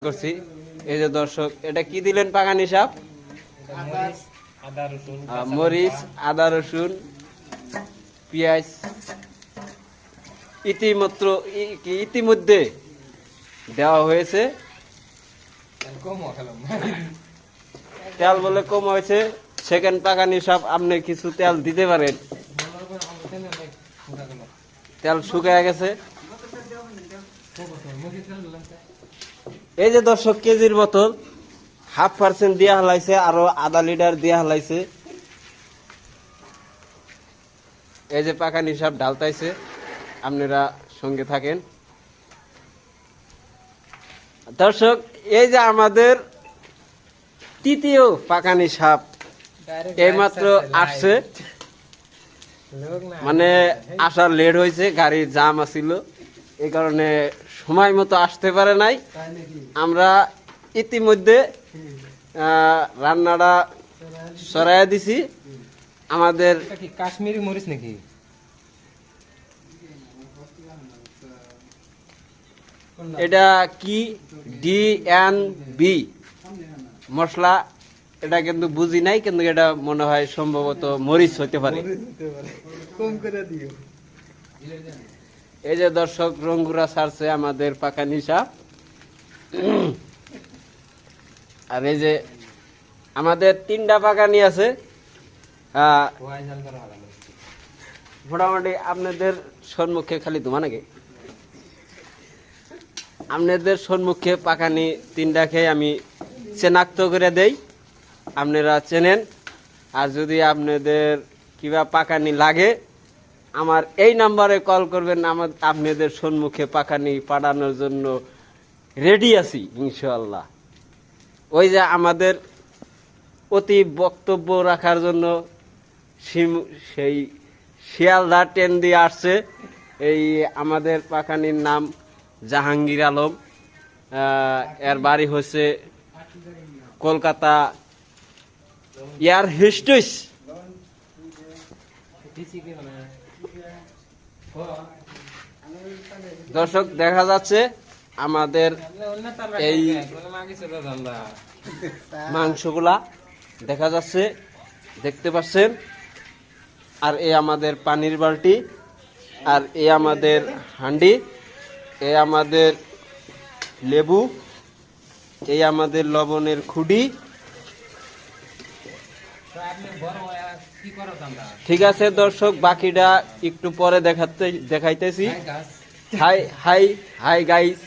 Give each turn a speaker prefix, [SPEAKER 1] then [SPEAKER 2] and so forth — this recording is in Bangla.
[SPEAKER 1] করছি। এই যে দর্শক, এটা কি দিলেন পাকানি সাপ? মরিচ, আদা, রসুন, পেঁয়াজ ইতিমধ্যে দেওয়া হয়েছে। তেল বলে কম হয়েছে। সেকেন্ড পাকানি সাপ, আপনি কিছু তেল দিতে পারেন। তেল শুকিয়ে গেছে। এই যে দর্শক, কেজির বোতল 0.5% দিয়া হালাইছে, আরো আধা লিটার দিয়া হালাইছে। এই যে পাকানি সাপ ঢালতাইছে, আপনারা সঙ্গে থাকেন। দর্শক, এই যে আমাদের তৃতীয় পাকানি সাপ এইমাত্র আসছে, মানে আসার লেট হয়েছে, গাড়ির জাম আছিল, এই কারণে সময় মতো আসতে পারে নাই। আমরা ইতিমধ্যে রান্নাটা সরাইয়া দিছি। আমাদের
[SPEAKER 2] কাশ্মীরি মরিচ নাকি?
[SPEAKER 1] এটা কি ডিএনবি মশলা, এটা কিন্তু বুঝি নাই, কিন্তু এটা মনে হয় সম্ভবত মরিচ হতে পারে। এই যে দর্শক, রঙ্গুরা ছাড়ছে আমাদের পাকানি সাপ। আর এই যে আমাদের 3টা পাকানি আছে। মোটামুটি আপনাদের সম্মুখে খালি ধোঁয়া নাকি? আপনাদের সম্মুখে পাকানি 3টাকে আমি চেনাক্ত করে দেই, আপনারা চেনেন। আর যদি আপনাদের কিবা পাকানি লাগে, আমার এই নাম্বারে কল করবেন। আপনাদের সম্মুখে পাকানি পাঠানোর জন্য রেডি আছি ইনশাআল্লাহ। ওই যে আমাদের অতি বক্তব্য রাখার জন্য সেই শিয়ালদা ট্রেন দিয়ে আসছে। এই আমাদের পাকানির নাম জাহাঙ্গীর আলম। এর বাড়ি হচ্ছে কলকাতা এয়ার হোস্টেস। দর্শক, দেখা যাচ্ছে আমাদের এই মাংসগুলা দেখা যাচ্ছে, দেখতে পাচ্ছেন। আর এই আমাদের পানির বালতি, আর এই আমাদের হান্ডি, এই আমাদের লেবু, এই আমাদের লবণের খুঁটি। ঠিক আছে দর্শক, বাকিটা একটু পরে দেখাইতেছি। High high hi guys.